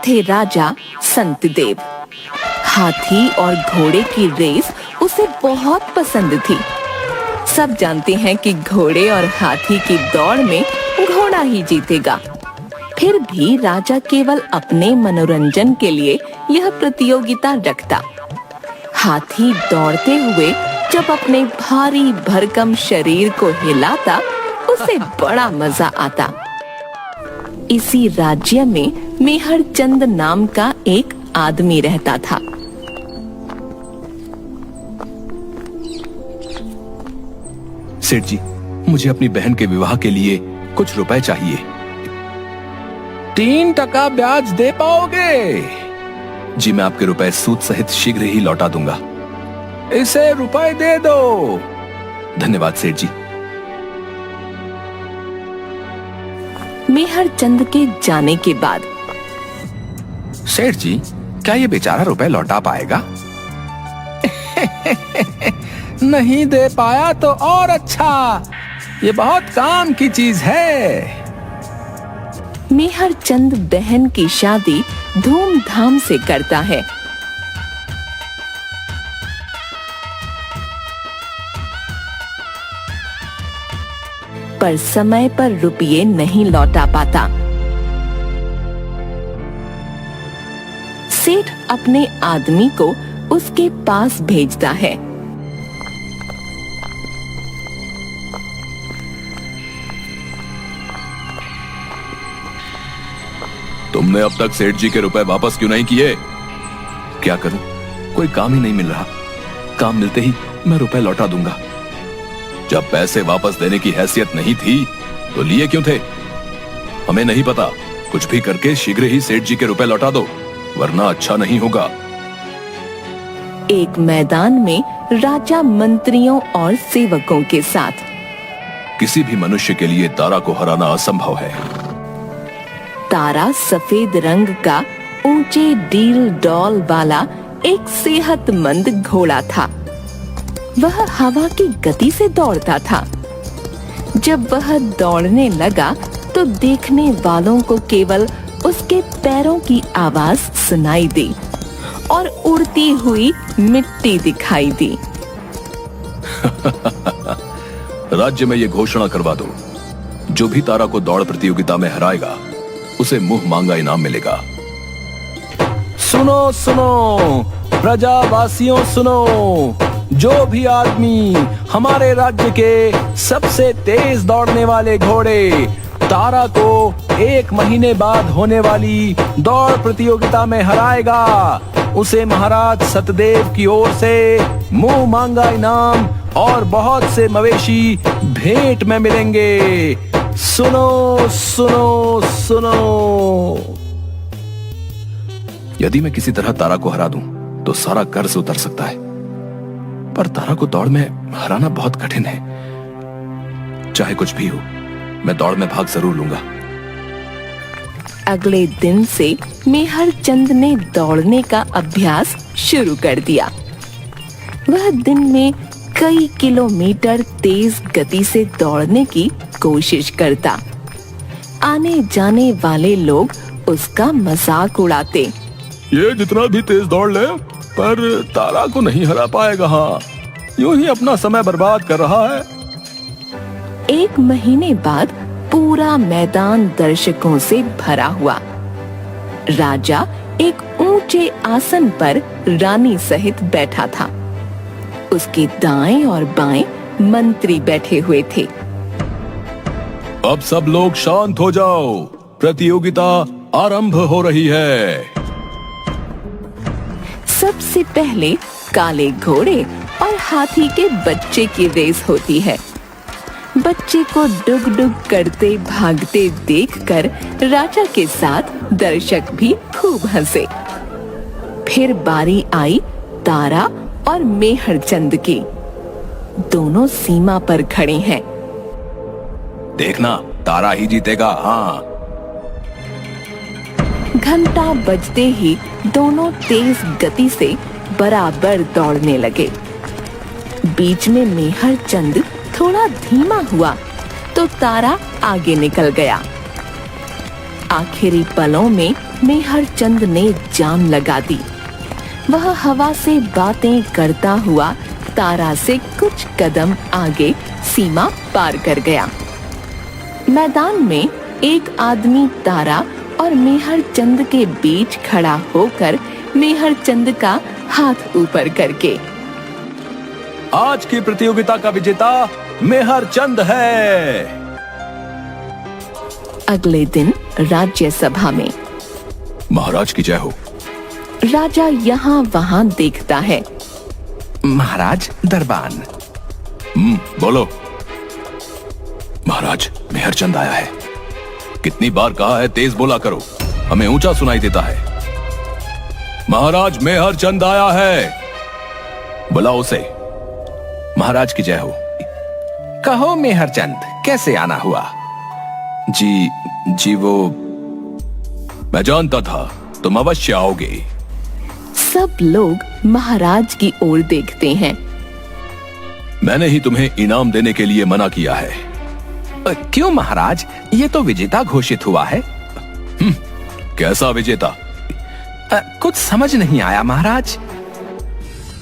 थे राजा संतदेव। हाथी और घोड़े की रेस उसे बहुत पसंद थी। सब जानते हैं कि घोड़े और हाथी की दौड़ में घोड़ा ही जीतेगा। फिर भी राजा केवल अपने मनोरंजन के लिए यह प्रतियोगिता रखता। हाथी दौड़ते हुए जब अपने भारी भरकम शरीर को हिलाता, उसे बड़ा मजा आता। इसी राज्य में मेहरचंद नाम का एक आदमी रहता था। सेठ जी, मुझे अपनी बहन के विवाह के लिए कुछ रुपए चाहिए। 3% ब्याज दे पाओगे? जी, मैं आपके रुपए सूद सहित शीघ्र ही लौटा दूंगा। इसे रुपए दे दो। धन्यवाद सेठ जी। मेहरचंद के जाने के बाद सेठ जी, क्या ये बेचारा रुपए लौटा पाएगा? नहीं दे पाया तो और अच्छा, ये बहुत काम की चीज है। मेहरचंद बहन की शादी धूमधाम से करता है। पर समय पर रुपये नहीं लौटा पाता। सेठ अपने आदमी को उसके पास भेजता है। तुमने अब तक सेठ जी के रुपए वापस क्यों नहीं किए? क्या करूं, कोई काम ही नहीं मिल रहा। काम मिलते ही मैं रुपए लौटा दूंगा। जब पैसे वापस देने की हैसियत नहीं थी तो लिए क्यों थे? हमें नहीं पता, कुछ भी करके शीघ्र ही सेठ जी के रुपए लौटा दो, वरना अच्छा नहीं होगा। एक मैदान में राजा मंत्रियों और सेवकों के साथ। किसी भी मनुष्य के लिए तारा को हराना असंभव है। तारा सफेद रंग का ऊंचे डील डॉल वाला एक सेहतमंद घोड़ा था। वह हवा की गति से दौड़ता था। जब वह दौड़ने लगा तो देखने वालों को केवल उसके पैरों की आवाज सुनाई दी और उड़ती हुई मिट्टी दिखाई दी। राज्य में ये घोषणा करवा दो, जो भी तारा को दौड़ प्रतियोगिता में हराएगा उसे मुंह मांगा इनाम मिलेगा। सुनो सुनो प्रजावासियों, सुनो, जो भी आदमी हमारे राज्य के सबसे तेज दौड़ने वाले घोड़े तारा को 1 महीने बाद होने वाली दौड़ प्रतियोगिता में हराएगा, उसे महाराज सतदेव की ओर से मुंह मांगा इनाम और बहुत से मवेशी भेंट में मिलेंगे। सुनो सुनो सुनो। यदि मैं किसी तरह तारा को हरा दूं तो सारा कर्ज उतर सकता है, पर तारा को दौड़ में हराना बहुत कठिन है। चाहे कुछ भी हो, मैं दौड़ में भाग जरूर लूंगा। अगले दिन से मेहरचंद ने दौड़ने का अभ्यास शुरू कर दिया। वह दिन में कई किलोमीटर तेज गति से दौड़ने की कोशिश करता। आने जाने वाले लोग उसका मजाक उड़ाते। ये जितना भी तेज दौड़ ले, पर तारा को नहीं हरा पाएगा। हाँ, यूं ही अपना समय बर्बाद कर रहा है। 1 महीने बाद पूरा मैदान दर्शकों से भरा हुआ। राजा एक ऊंचे आसन पर रानी सहित बैठा था। उसके दाएं और बाएं मंत्री बैठे हुए थे। अब सब लोग शांत हो जाओ, प्रतियोगिता आरंभ हो रही है। सबसे पहले काले घोड़े और हाथी के बच्चे की रेस होती है। बच्चे को डुग डुग करते भागते देखकर राजा के साथ दर्शक भी खूब हंसे। फिर बारी आई तारा और मेहरचंद की। दोनों सीमा पर खड़े हैं। देखना, तारा ही जीतेगा। हाँ। घंटा बजते ही दोनों तेज गति से बराबर दौड़ने लगे। बीच में मेहरचंद थोड़ा धीमा हुआ तो तारा आगे निकल गया। आखिरी पलों में मेहरचंद ने जान लगा दी। वह हवा से बातें करता हुआ तारा से कुछ कदम आगे सीमा पार कर गया। मैदान में एक आदमी तारा और मेहरचंद के बीच खड़ा होकर मेहरचंद का हाथ ऊपर करके, आज की प्रतियोगिता का विजेता मेहरचंद है। अगले दिन राज्यसभा में महाराज की जय हो। राजा यहाँ वहाँ देखता है। महाराज दरबान। बोलो। महाराज मेहरचंद आया है। कितनी बार कहा है तेज बोला करो, हमें ऊंचा सुनाई देता है। महाराज मेहरचंद आया है, बुलाओ उसे। महाराज की जय हो। कहो मेहरचंद, कैसे आना हुआ? जी वो मैं जानता था तुम अवश्य आओगे। सब लोग महाराज की ओर देखते हैं। मैंने ही तुम्हें इनाम देने के लिए मना किया है। क्यों महाराज, ये तो विजेता घोषित हुआ है। कैसा विजेता? कुछ समझ नहीं आया महाराज।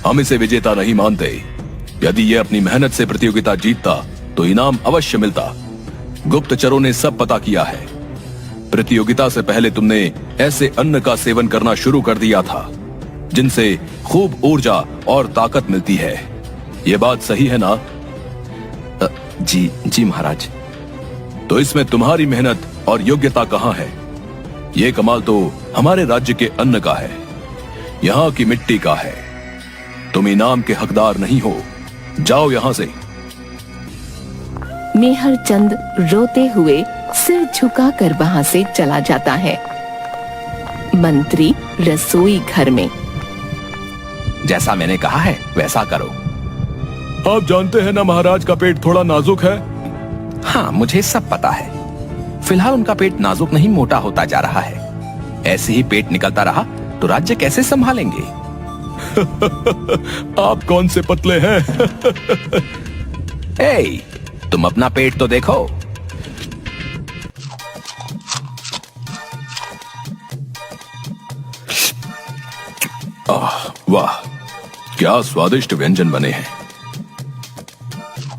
हम इसे विजेता नहीं मानते। यदि ये अपनी मेहनत से प्रतियोगिता जीतता तो इनाम अवश्य मिलता। गुप्तचरों ने सब पता किया है। प्रतियोगिता से पहले तुमने ऐसे अन्न का सेवन करना शुरू कर दिया था जिनसे खूब ऊर्जा और ताकत मिलती है। ये बात सही है ना? जी महाराज। तो इसमें तुम्हारी मेहनत और योग्यता कहाँ है? ये कमाल तो हमारे राज्य के अन्न का है, यहाँ की मिट्टी का है। तुम इनाम के हकदार नहीं हो, जाओ यहाँ से। मेहरचंद रोते हुए सिर झुकाकर वहाँ से चला जाता है। मंत्री रसोई घर में। जैसा मैंने कहा है वैसा करो। आप जानते हैं ना महाराज का पेट थोड़ा नाजुक है। हाँ, मुझे सब पता है। फिलहाल उनका पेट नाजुक नहीं, मोटा होता जा रहा है। ऐसे ही पेट निकलता रहा तो राज्य कैसे संभालेंगे? आप कौन से पतले हैं? ए, तुम अपना पेट तो देखो। वाह, क्या स्वादिष्ट व्यंजन बने हैं।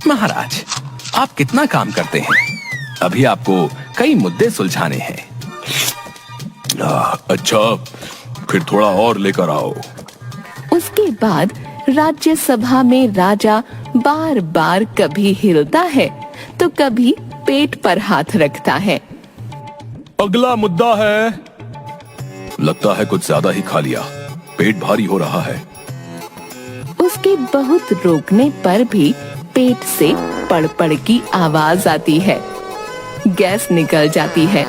महाराज, आप कितना काम करते हैं। अभी आपको कई मुद्दे सुलझाने हैं। अच्छा, फिर थोड़ा और लेकर आओ। उसके बाद राज्यसभा में राजा बार बार कभी हिलता है तो कभी पेट पर हाथ रखता है। अगला मुद्दा है। लगता है कुछ ज्यादा ही खा लिया, पेट भारी हो रहा है। उसके बहुत रोकने पर भी पेट से पड़ की आवाज आती है। गैस निकल जाती है।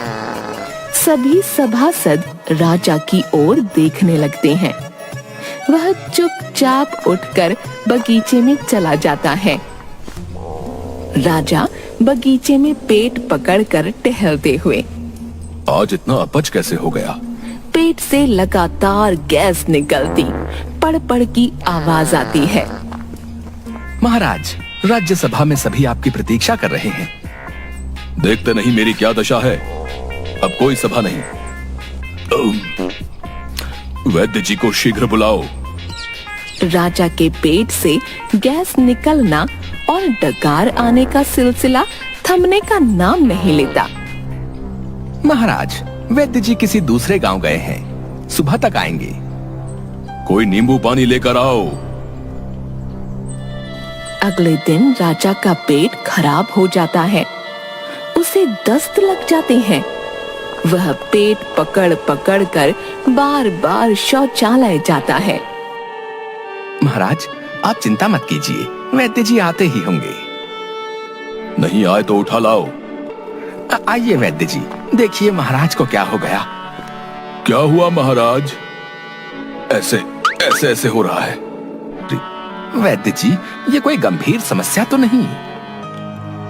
सभी सभासद राजा की ओर देखने लगते हैं। वह चुपचाप उठकर बगीचे में चला जाता है। राजा बगीचे में पेट पकड़कर टहलते हुए। आज इतना अपच कैसे हो गया? पेट से लगातार गैस निकलती, पड़ की आवाज आती है। महाराज, राज्यसभा में सभी आपकी प्रतीक्षा कर रहे हैं। देखते नहीं मेरी क्या दशा है। अब कोई सभा नहीं। वैद्य जी को शीघ्र बुलाओ। राजा के पेट से गैस निकलना और डकार आने का सिलसिला थमने का नाम नहीं लेता। महाराज, वैद्य जी किसी दूसरे गांव गए हैं, सुबह तक आएंगे। कोई नींबू पानी लेकर आओ। अगले दिन राजा का पेट खराब हो जाता है। उसे दस्त लग जाते हैं। वह पेट पकड़ कर बार बार शौचालय जाता है। महाराज, आप चिंता मत कीजिए, वैद्य जी आते ही होंगे। नहीं आए तो उठा लाओ। आइए वैद्य जी, देखिए महाराज को क्या हो गया। क्या हुआ महाराज? ऐसे ऐसे ऐसे हो रहा है। वैद्य जी, ये कोई गंभीर समस्या तो नहीं?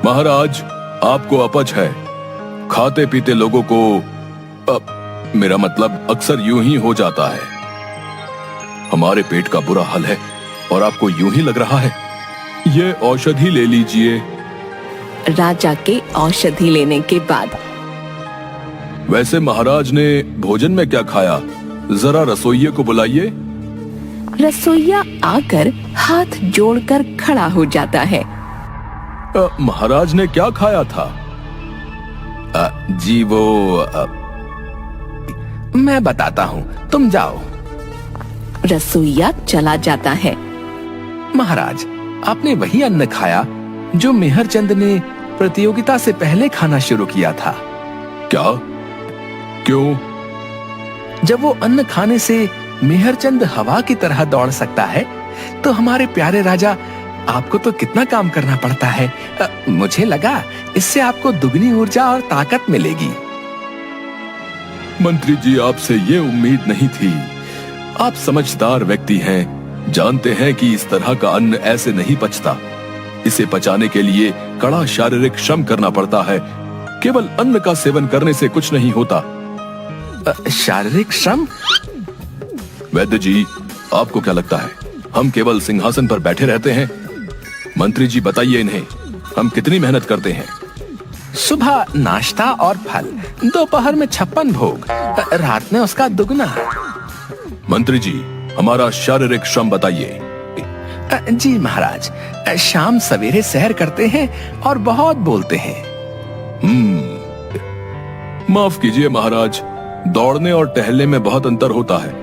महाराज, आपको अपच है। खाते पीते लोगों को मेरा मतलब अक्सर यूं ही हो जाता है। हमारे पेट का बुरा हाल है और आपको यूं ही लग रहा है। ये औषधि ले लीजिए। राजा के औषधि लेने के बाद वैसे महाराज ने भोजन में क्या खाया? जरा रसोइये को बुलाइए। रसोइया आकर हाथ जोड़कर खड़ा हो जाता है। महाराज ने क्या खाया था? जी वो मैं बताता हूँ, तुम जाओ। रसोइया चला जाता है। महाराज, आपने वही अन्न खाया जो मेहरचंद ने प्रतियोगिता से पहले खाना शुरू किया था। क्या? क्यों? जब वो अन्न खाने से मेहरचंद हवा की तरह दौड़ सकता है, तो हमारे प्यारे राजा, आपको तो कितना काम करना पड़ता है। मुझे लगा इससे आपको दुगनी ऊर्जा और ताकत मिलेगी। मंत्री जी, आपसे ये उम्मीद नहीं थी। आप समझदार व्यक्ति हैं, जानते हैं कि इस तरह का अन्न ऐसे नहीं पचता। इसे पचाने के लिए कड़ा शारीरिक श्रम करना पड़ता है। केवल अन्न का सेवन करने से कुछ नहीं होता। शारीरिक श्रम? वैद्य जी, आपको क्या लगता है हम केवल सिंहासन पर बैठे रहते हैं? मंत्री जी, बताइए इन्हें, हम कितनी मेहनत करते हैं। सुबह नाश्ता और फल, दोपहर में 56 भोग, रात में उसका दुगना। मंत्री जी, हमारा शारीरिक श्रम बताइए। जी महाराज, शाम सवेरे सैर करते हैं और बहुत बोलते हैं। माफ कीजिए महाराज, दौड़ने और टहलने में बहुत अंतर होता है।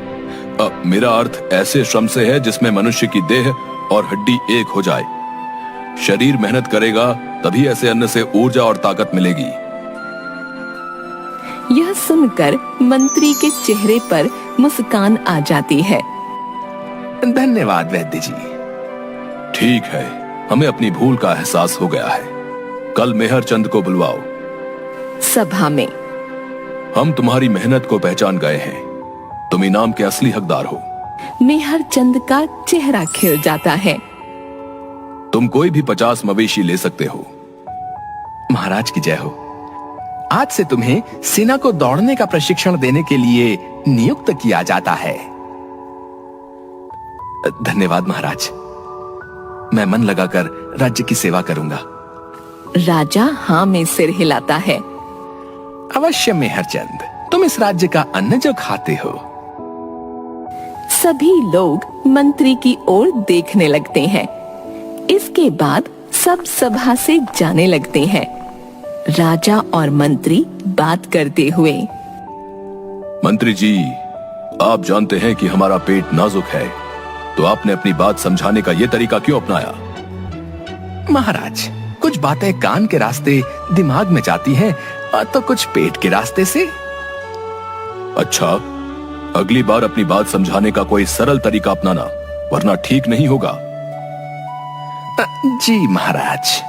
मेरा अर्थ ऐसे श्रम से है जिसमें मनुष्य की देह और हड्डी एक हो जाए। शरीर मेहनत करेगा तभी ऐसे अन्न से ऊर्जा और ताकत मिलेगी। यह सुनकर मंत्री के चेहरे पर मुस्कान आ जाती है। धन्यवाद वैद्य जी। ठीक है, हमें अपनी भूल का एहसास हो गया है। कल मेहरचंद को बुलवाओ। सभा में हम तुम्हारी मेहनत को पहचान गए हैं। तुम इनाम के असली हकदार हो। मेहरचंद का चेहरा खिल जाता है। तुम कोई भी 50 मवेशी ले सकते हो। महाराज की जय हो। आज से तुम्हें सेना को दौड़ने का प्रशिक्षण देने के लिए नियुक्त किया जाता है। धन्यवाद महाराज, मैं मन लगाकर राज्य की सेवा करूंगा। राजा हाँ में सिर हिलाता है। अवश्य मेहरचंद, तुम इस राज्य का अन्न जो खाते हो। सभी लोग मंत्री की ओर देखने लगते हैं। इसके बाद सब सभा से जाने लगते हैं, राजा और मंत्री बात करते हुए। मंत्री जी, आप जानते हैं कि हमारा पेट नाजुक है, तो आपने अपनी बात समझाने का ये तरीका क्यों अपनाया? महाराज, कुछ बातें कान के रास्ते दिमाग में जाती हैं, तो कुछ पेट के रास्ते से। अच्छा, अगली बार अपनी बात समझाने का कोई सरल तरीका अपनाना, वरना ठीक नहीं होगा। जी महाराज।